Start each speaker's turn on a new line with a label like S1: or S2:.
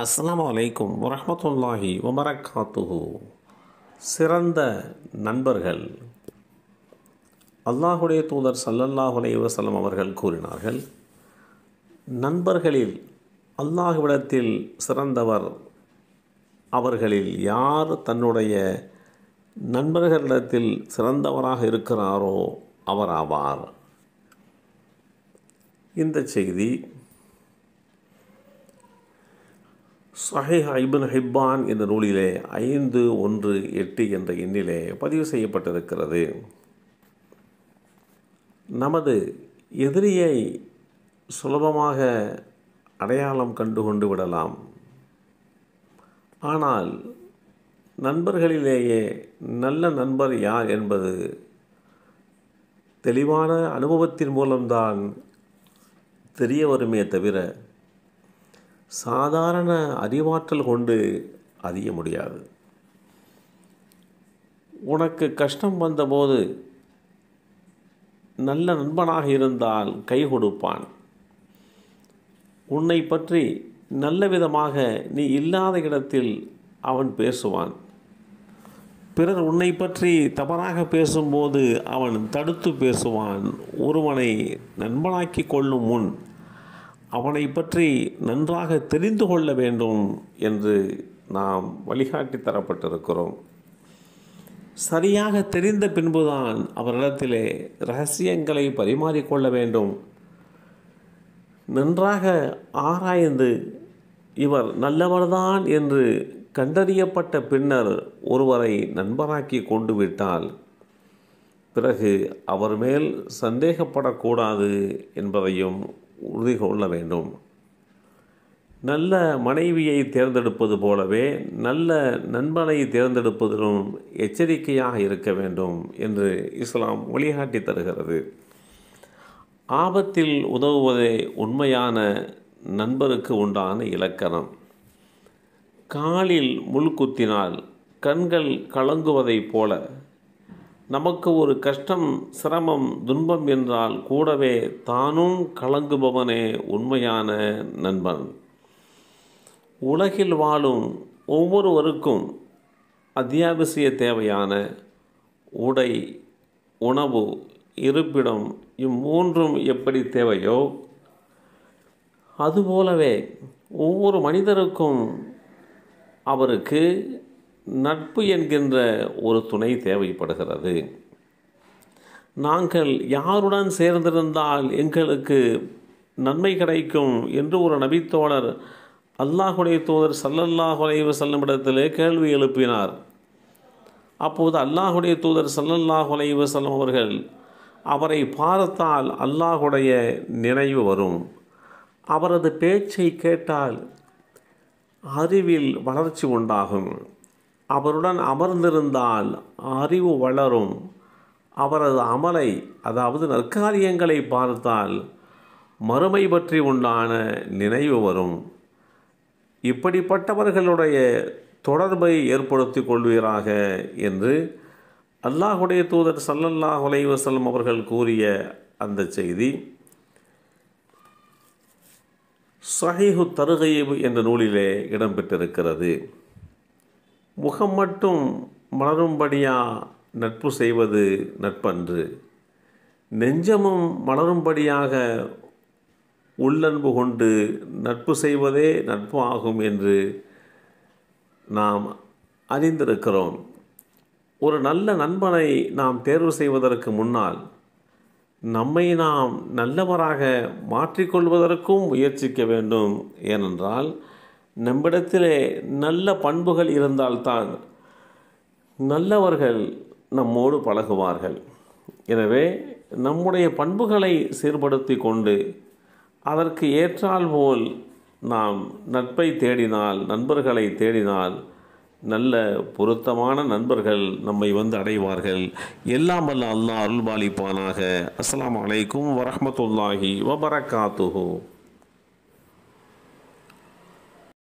S1: அஸ்ஸலாமு அலைக்கும் வரஹ்மத்துல்லாஹி வபரகாத்துஹு. சிறந்த நண்பர்கள். அல்லாஹுடைய தூதர் ஸல்லல்லாஹு அலைஹி வஸல்லம் அவர்கள் கூறினார்கள், நண்பர்களில் அல்லாஹ்விடத்தில் சிறந்தவர் அவர்களில் யார் தன்னுடைய நண்பர்களிடத்தில் சிறந்தவராக இருக்கிறாரோ அவர் ஆவார். இந்த செய்தி ஸஹீஹ் இப்னு ஹிப்பான் என்ற நூலிலே 518 என்ற எண்ணிலே பதிவு செய்யப்பட்டிருக்கிறது. நமது எதிரியை சுலபமாக அடையாளம் கண்டு விடலாம். ஆனால் நண்பர்களிலேயே நல்ல நண்பர் யார் என்பது தெளிவான அனுபவத்தின் மூலம்தான் தெரிய வருமே தவிர சாதாரண அறிவாற்றல் கொண்டு அறிய முடியாது. உனக்கு கஷ்டம் வந்தபோது நல்ல நண்பனாக இருந்தால் கை கொடுப்பான். உன்னை பற்றி நல்ல விதமாக நீ இல்லாத இடத்தில் அவன் பேசுவான். பிறர் உன்னை பற்றி தவறாக பேசும்போது அவன் தடுத்து பேசுவான். ஒருவனை நண்பனாக்கி கொள்ளும் முன் அவனை பற்றி நன்றாக தெரிந்து கொள்ள வேண்டும் என்று நாம் வழிகாட்டி தரப்பட்டிருக்கிறோம். சரியாக தெரிந்த பின்புதான் அவரிடத்திலே இரகசியங்களை பரிமாறிக்கொள்ள வேண்டும். நன்றாக ஆராய்ந்து இவர் நல்லவர்தான் என்று கண்டறியப்பட்ட பின்னர் ஒருவரை நண்பராக்கி கொண்டு விட்டால் பிறகு அவர் மேல் சந்தேகப்படக்கூடாது என்பதையும் உறுதி கொள்ள வேண்டும். நல்ல மனைவியை தேர்ந்தெடுப்பது போலவே நல்ல நண்பனை தேர்ந்தெடுப்பதிலும் எச்சரிக்கையாக இருக்க வேண்டும் என்று இஸ்லாம் வழிகாட்டி தருகிறது. ஆபத்தில் உதவுவதே உண்மையான நண்பருக்கு உண்டான இலக்கணம். காலில் முள் குத்தினால் கண்கள் கலங்குவதைப் போல நமக்கு ஒரு கஷ்டம், சிரமம், துன்பம் என்றால் கூடவே தானும் கலங்குபவனே உண்மையான நண்பன். உலகில் வாழும் ஒவ்வொருவருக்கும் அத்தியாவசிய தேவையான உடை, உணவு, இருப்பிடம் இம்மூன்றும் எப்படி தேவையோ அதுபோலவே ஒவ்வொரு மனிதருக்கும் அவருக்கு நட்பு என்கின்ற ஒரு துணை தேவைப்படுகிறது. நாங்கள் யாருடன் சேர்ந்திருந்தால் எங்களுக்கு நன்மை கிடைக்கும் என்று ஒரு நபித்தோழர் அல்லாஹுடைய தூதர் ஸல்லல்லாஹு அலைஹி வஸல்லம் இடத்திலே கேள்வி எழுப்பினார். அப்போது அல்லாஹுடைய தூதர் ஸல்லல்லாஹு அலைஹி வஸல்லம் அவர்கள், அவரை பார்த்தால் அல்லாஹுடைய நினைவு வரும், அவரது பேச்சை கேட்டால் அறிவில் வளர்ச்சி உண்டாகும், அவருடன் அமர்ந்திருந்தால் அறிவு வளரும், அவரது அமலை அதாவது நற்காரியங்களை பார்த்தால் மறுமை பற்றி உண்டான நினைவு வரும். இப்படிப்பட்டவர்களுடைய தொடர்பை ஏற்படுத்தி கொள்வீராக என்று அல்லாஹுடைய தூதர் ஸல்லல்லாஹு அலைஹி வஸல்லம் அவர்கள் கூறிய அந்த செய்தி ஸஹீஹு தர்கீப் என்ற நூலிலே இடம்பெற்றிருக்கிறது. முகம் மட்டும் மலரும்படியா நட்பு செய்வது நட்பன்று, நெஞ்சமும் மலரும்படியாக உள்ளன்பு கொண்டு நட்பு செய்வதே நட்பு ஆகும் என்று நாம் அறிந்திருக்கிறோம். ஒரு நல்ல நண்பனை நாம் தேர்வு செய்வதற்கு முன்னால் நம்மை நாம் நல்லவராக மாற்றிக்கொள்வதற்கும் முயற்சிக்க வேண்டும். ஏனென்றால் நம்மிடத்திலே நல்ல பண்புகள் இருந்தால்தான் நல்லவர்கள் நம்மோடு பழகுவார்கள். எனவே நம்முடைய பண்புகளை சீர்படுத்தி கொண்டு அதற்கு ஏற்றால் போல் நாம் நட்பை தேடினால், நண்பர்களை தேடினால் நல்ல பொருத்தமான நண்பர்கள் நம்மை வந்து அடைவார்கள். எல்லாம் வல்ல அல்லாஹ் அருள்பாலிப்பானாக. அஸ்ஸலாமு அலைக்கும் வரஹ்மத்துல்லாஹி வபரகாத்துஹு.